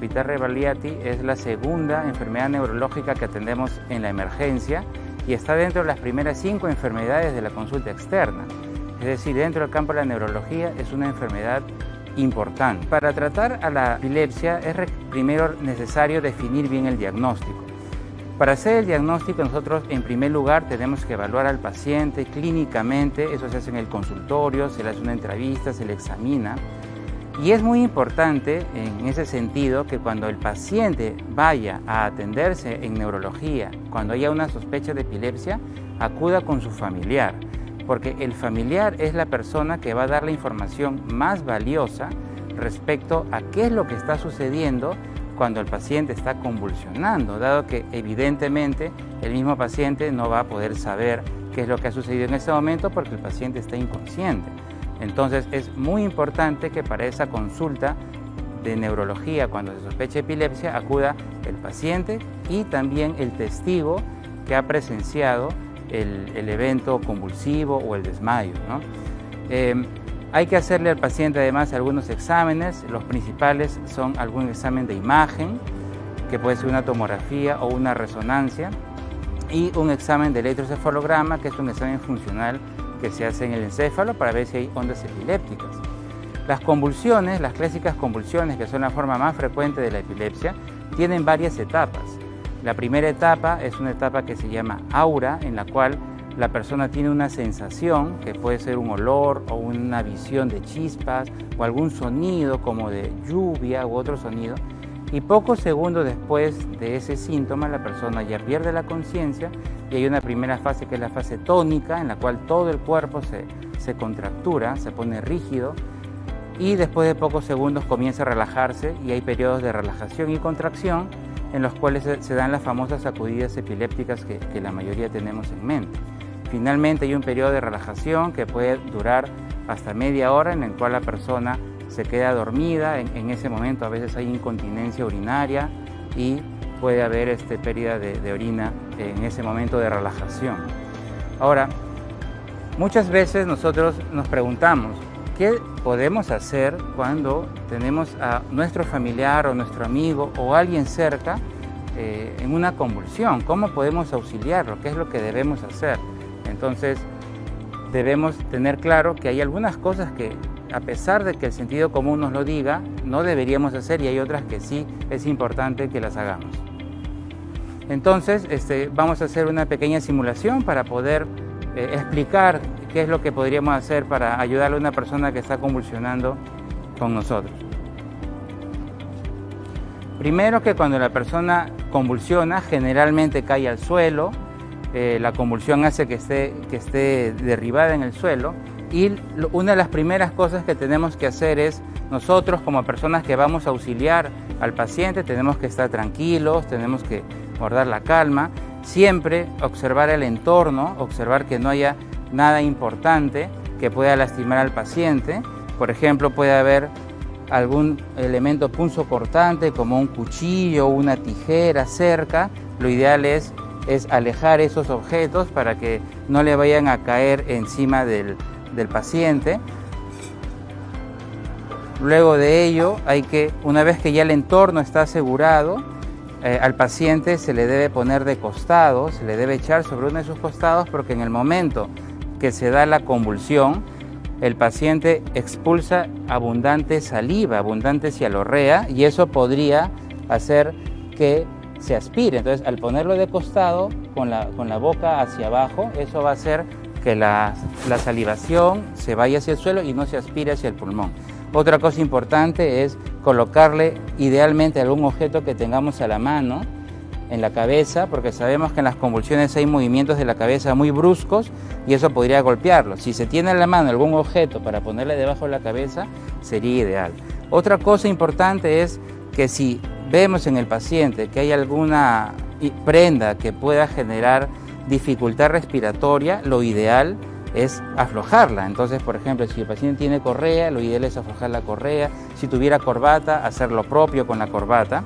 Pitarre Baliati es la segunda enfermedad neurológica que atendemos en la emergencia y está dentro de las primeras 5 enfermedades de la consulta externa. Es decir, dentro del campo de la neurología es una enfermedad importante. Para tratar a la epilepsia es primero necesario definir bien el diagnóstico. Para hacer el diagnóstico nosotros en primer lugar tenemos que evaluar al paciente clínicamente, eso se hace en el consultorio, se le hace una entrevista, se le examina. Y es muy importante en ese sentido que cuando el paciente vaya a atenderse en neurología, cuando haya una sospecha de epilepsia, acuda con su familiar, porque el familiar es la persona que va a dar la información más valiosa respecto a qué es lo que está sucediendo cuando el paciente está convulsionando, dado que evidentemente el mismo paciente no va a poder saber qué es lo que ha sucedido en ese momento porque el paciente está inconsciente. Entonces es muy importante que para esa consulta de neurología, cuando se sospecha epilepsia, acuda el paciente y también el testigo que ha presenciado el evento convulsivo o el desmayo, ¿no? Hay que hacerle al paciente además algunos exámenes. Los principales son algún examen de imagen, que puede ser una tomografía o una resonancia, y un examen de electroencefalograma, que es un examen funcional que se hace en el encéfalo para ver si hay ondas epilépticas. Las convulsiones, las clásicas convulsiones, que son la forma más frecuente de la epilepsia, tienen varias etapas. La primera etapa es una etapa que se llama aura, en la cual la persona tiene una sensación, que puede ser un olor o una visión de chispas o algún sonido como de lluvia u otro sonido, y pocos segundos después de ese síntoma la persona ya pierde la conciencia y hay una primera fase que es la fase tónica, en la cual todo el cuerpo se contractura, se pone rígido, y después de pocos segundos comienza a relajarse y hay periodos de relajación y contracción en los cuales se dan las famosas sacudidas epilépticas que la mayoría tenemos en mente. Finalmente hay un periodo de relajación que puede durar hasta media hora, en el cual la persona se queda dormida. En ese momento a veces hay incontinencia urinaria y puede haber pérdida de orina en ese momento de relajación. Ahora, muchas veces nosotros nos preguntamos, ¿qué podemos hacer cuando tenemos a nuestro familiar o nuestro amigo o alguien cerca en una convulsión? ¿Cómo podemos auxiliarlo? ¿Qué es lo que debemos hacer? Entonces, debemos tener claro que hay algunas cosas que, a pesar de que el sentido común nos lo diga, no deberíamos hacer, y hay otras que sí es importante que las hagamos. Entonces, vamos a hacer una pequeña simulación para poder explicar qué es lo que podríamos hacer para ayudarle a una persona que está convulsionando con nosotros. Primero, que cuando la persona convulsiona, generalmente cae al suelo. La convulsión hace que esté derribada en el suelo, y una de las primeras cosas que tenemos que hacer es, nosotros como personas que vamos a auxiliar al paciente, tenemos que estar tranquilos, tenemos que guardar la calma, siempre observar el entorno, observar que no haya nada importante que pueda lastimar al paciente. Por ejemplo, puede haber algún elemento punzocortante como un cuchillo o una tijera cerca. Lo ideal es alejar esos objetos para que no le vayan a caer encima del paciente. Luego de ello, una vez que ya el entorno está asegurado, al paciente se le debe poner de costado, se le debe echar sobre uno de sus costados, porque en el momento que se da la convulsión, el paciente expulsa abundante saliva, abundante cialorrea, y eso podría hacer que se aspire. Entonces, al ponerlo de costado, con la boca hacia abajo, eso va a hacer que la salivación se vaya hacia el suelo y no se aspire hacia el pulmón. Otra cosa importante es colocarle idealmente algún objeto que tengamos a la mano en la cabeza, porque sabemos que en las convulsiones hay movimientos de la cabeza muy bruscos y eso podría golpearlo. Si se tiene en la mano algún objeto para ponerle debajo de la cabeza, sería ideal. Otra cosa importante es que si vemos en el paciente que hay alguna prenda que pueda generar dificultad respiratoria, lo ideal es aflojarla. Entonces, por ejemplo, si el paciente tiene correa, lo ideal es aflojar la correa. Si tuviera corbata, hacer lo propio con la corbata.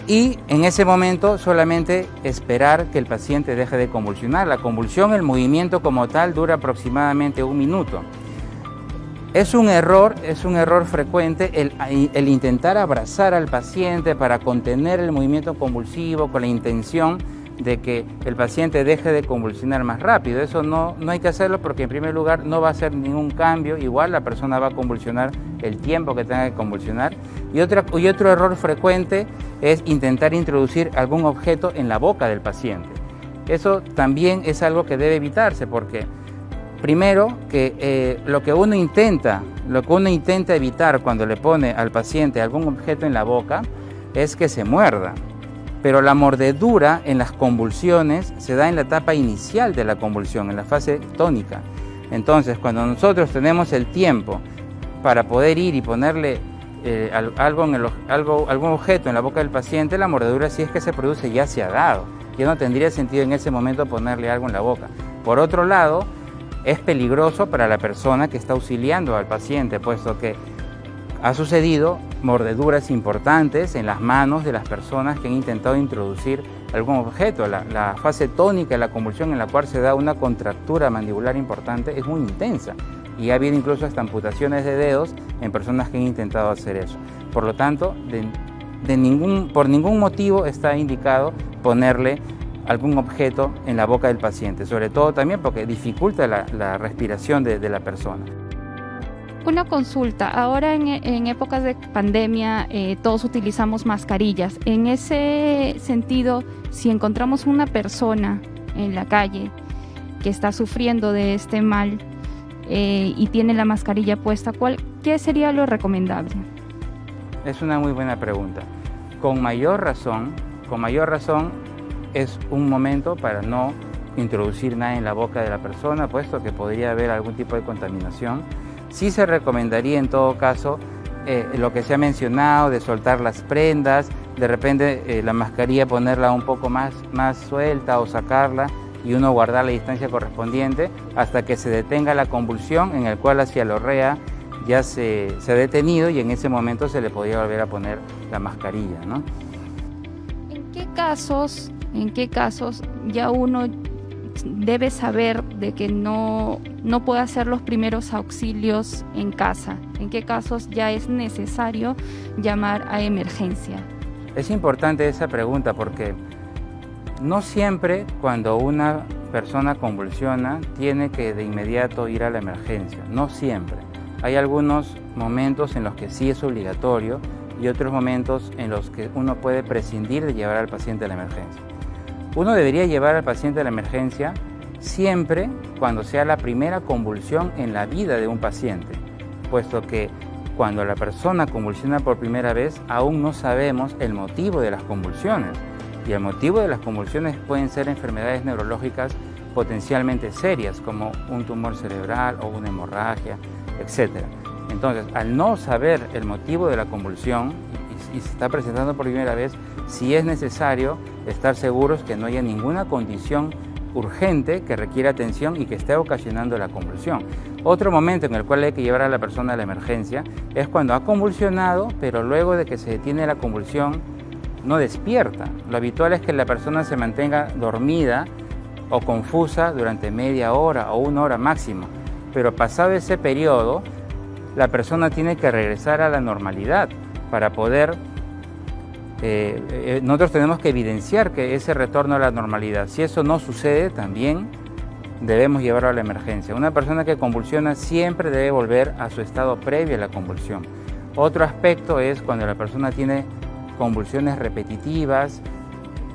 Y en ese momento solamente esperar que el paciente deje de convulsionar. La convulsión, el movimiento como tal, dura aproximadamente 1 minuto. Es un error frecuente el intentar abrazar al paciente para contener el movimiento convulsivo con la intención de que el paciente deje de convulsionar más rápido. Eso no hay que hacerlo porque en primer lugar no va a hacer ningún cambio, igual la persona va a convulsionar el tiempo que tenga que convulsionar. Y otro error frecuente es intentar introducir algún objeto en la boca del paciente. Eso también es algo que debe evitarse porque primero que lo que uno intenta evitar cuando le pone al paciente algún objeto en la boca es que se muerda. Pero la mordedura en las convulsiones se da en la etapa inicial de la convulsión, en la fase tónica. Entonces, cuando nosotros tenemos el tiempo para poder ir y ponerle algún objeto en la boca del paciente, la mordedura, si es que se produce, ya se ha dado. Ya no tendría sentido en ese momento ponerle algo en la boca. Por otro lado, es peligroso para la persona que está auxiliando al paciente, puesto que ha sucedido mordeduras importantes en las manos de las personas que han intentado introducir algún objeto. La fase tónica de la convulsión, en la cual se da una contractura mandibular importante, es muy intensa y ha habido incluso hasta amputaciones de dedos en personas que han intentado hacer eso. Por lo tanto, por ningún motivo está indicado ponerle algún objeto en la boca del paciente, sobre todo también porque dificulta la respiración de la persona. Una consulta, ahora en épocas de pandemia todos utilizamos mascarillas. En ese sentido, si encontramos una persona en la calle que está sufriendo de este mal y tiene la mascarilla puesta, ¿qué sería lo recomendable? Es una muy buena pregunta. Con mayor razón es un momento para no introducir nada en la boca de la persona, puesto que podría haber algún tipo de contaminación. Sí se recomendaría en todo caso lo que se ha mencionado de soltar las prendas, de repente la mascarilla ponerla un poco más suelta o sacarla y uno guardar la distancia correspondiente hasta que se detenga la convulsión, en el cual la cialorrea ya se ha detenido y en ese momento se le podría volver a poner la mascarilla, ¿no? ¿En qué casos ya uno debe saber de que no puede hacer los primeros auxilios en casa? ¿En qué casos ya es necesario llamar a emergencia? Es importante esa pregunta porque no siempre cuando una persona convulsiona tiene que de inmediato ir a la emergencia, no siempre. Hay algunos momentos en los que sí es obligatorio y otros momentos en los que uno puede prescindir de llevar al paciente a la emergencia. Uno debería llevar al paciente a la emergencia siempre cuando sea la primera convulsión en la vida de un paciente, puesto que cuando la persona convulsiona por primera vez aún no sabemos el motivo de las convulsiones y el motivo de las convulsiones pueden ser enfermedades neurológicas potencialmente serias como un tumor cerebral o una hemorragia, etc. Entonces, al no saber el motivo de la convulsión y se está presentando por primera vez, sí es necesario estar seguros que no haya ninguna condición urgente que requiera atención y que esté ocasionando la convulsión. Otro momento en el cual hay que llevar a la persona a la emergencia es cuando ha convulsionado, pero luego de que se detiene la convulsión no despierta. Lo habitual es que la persona se mantenga dormida o confusa durante media hora o una hora máximo, pero pasado ese periodo, la persona tiene que regresar a la normalidad para poder nosotros tenemos que evidenciar que ese retorno a la normalidad. Si eso no sucede, también debemos llevarlo a la emergencia. Una persona que convulsiona siempre debe volver a su estado previo a la convulsión. Otro aspecto es cuando la persona tiene convulsiones repetitivas,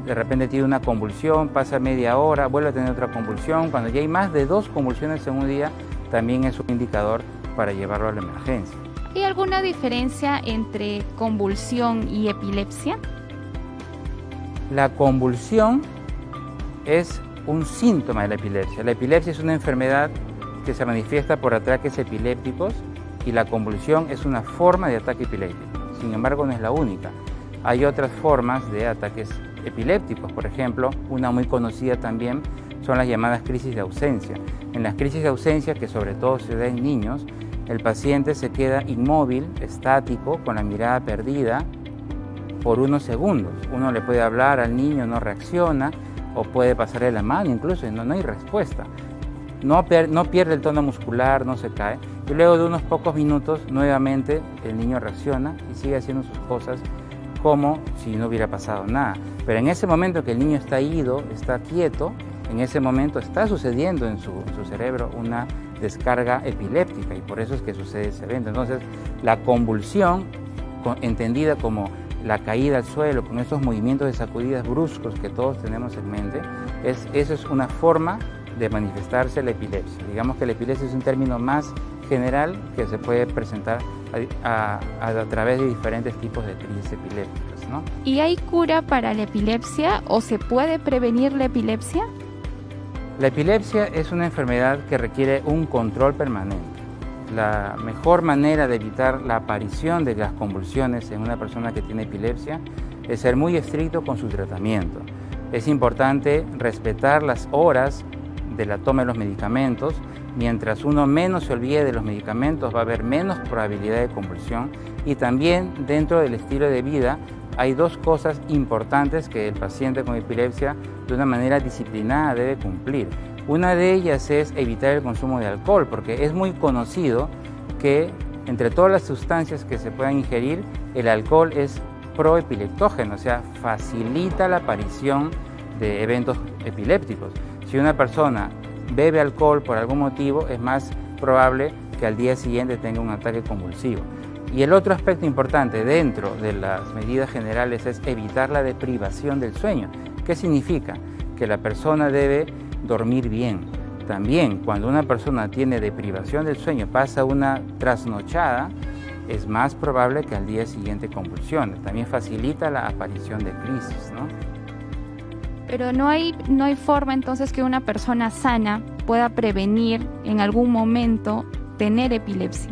de repente tiene una convulsión, pasa media hora, vuelve a tener otra convulsión. Cuando ya hay más de 2 convulsiones en un día, también es un indicador para llevarlo a la emergencia. ¿Hay alguna diferencia entre convulsión y epilepsia? La convulsión es un síntoma de la epilepsia. La epilepsia es una enfermedad que se manifiesta por ataques epilépticos y la convulsión es una forma de ataque epiléptico. Sin embargo, no es la única. Hay otras formas de ataques epilépticos. Por ejemplo, una muy conocida también son las llamadas crisis de ausencia. En las crisis de ausencia, que sobre todo se da en niños, el paciente se queda inmóvil, estático, con la mirada perdida por unos segundos. Uno le puede hablar al niño, no reacciona, o puede pasarle la mano incluso, y no hay respuesta. No pierde el tono muscular, no se cae. y luego de unos pocos minutos nuevamente el niño reacciona y sigue haciendo sus cosas como si no hubiera pasado nada. Pero en ese momento que el niño está ido, está quieto, en ese momento está sucediendo en su cerebro una descarga epiléptica y por eso es que sucede ese evento. Entonces, la convulsión, entendida como la caída al suelo, con esos movimientos de sacudidas bruscos que todos tenemos en mente, eso es una forma de manifestarse la epilepsia. Digamos que la epilepsia es un término más general que se puede presentar a través de diferentes tipos de crisis epilépticas, ¿no? ¿Y hay cura para la epilepsia o se puede prevenir la epilepsia? La epilepsia es una enfermedad que requiere un control permanente. La mejor manera de evitar la aparición de las convulsiones en una persona que tiene epilepsia es ser muy estricto con su tratamiento. Es importante respetar las horas de la toma de los medicamentos. Mientras uno menos se olvide de los medicamentos, va a haber menos probabilidad de convulsión. Y también dentro del estilo de vida hay dos cosas importantes que el paciente con epilepsia de una manera disciplinada debe cumplir. Una de ellas es evitar el consumo de alcohol, porque es muy conocido que entre todas las sustancias que se puedan ingerir, el alcohol es proepileptógeno, o sea, facilita la aparición de eventos epilépticos. Si una persona bebe alcohol por algún motivo, es más probable que al día siguiente tenga un ataque convulsivo. Y el otro aspecto importante dentro de las medidas generales es evitar la deprivación del sueño. ¿Qué significa? Que la persona debe dormir bien. También cuando una persona tiene deprivación del sueño, pasa una trasnochada, es más probable que al día siguiente convulsione. También facilita la aparición de crisis, ¿no? Pero no hay forma entonces que una persona sana pueda prevenir en algún momento tener epilepsia.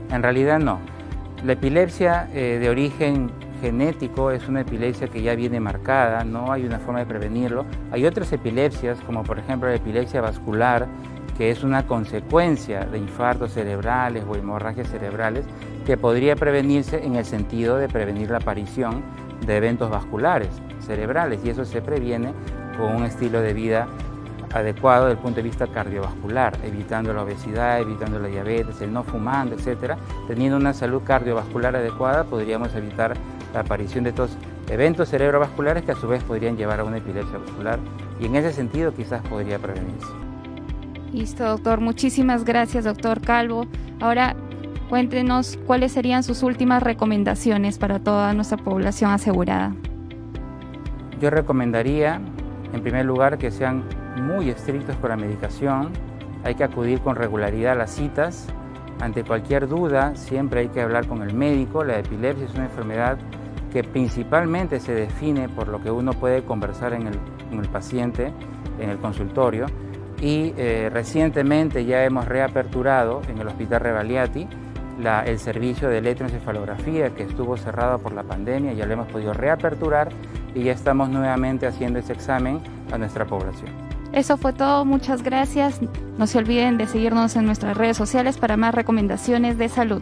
En realidad no. La epilepsia de origen genético es una epilepsia que ya viene marcada, no hay una forma de prevenirlo. Hay otras epilepsias, como por ejemplo la epilepsia vascular, que es una consecuencia de infartos cerebrales o hemorragias cerebrales, que podría prevenirse en el sentido de prevenir la aparición de eventos vasculares cerebrales, y eso se previene con un estilo de vida adecuado desde el punto de vista cardiovascular, evitando la obesidad, evitando la diabetes, el no fumando, etc. Teniendo una salud cardiovascular adecuada, podríamos evitar la aparición de estos eventos cerebrovasculares que a su vez podrían llevar a una epilepsia vascular, y en ese sentido quizás podría prevenirse. Listo, doctor. Muchísimas gracias, doctor Calvo. Ahora, cuéntenos cuáles serían sus últimas recomendaciones para toda nuestra población asegurada. Yo recomendaría, en primer lugar, que sean muy estrictos con la medicación. Hay que acudir con regularidad a las citas. Ante cualquier duda, siempre hay que hablar con el médico. La epilepsia es una enfermedad que principalmente se define por lo que uno puede conversar con el paciente en el consultorio. Y recientemente ya hemos reaperturado en el Hospital Rebagliati el servicio de electroencefalografía, que estuvo cerrado por la pandemia. Ya lo hemos podido reaperturar y ya estamos nuevamente haciendo ese examen a nuestra población. Eso fue todo, muchas gracias. No se olviden de seguirnos en nuestras redes sociales para más recomendaciones de salud.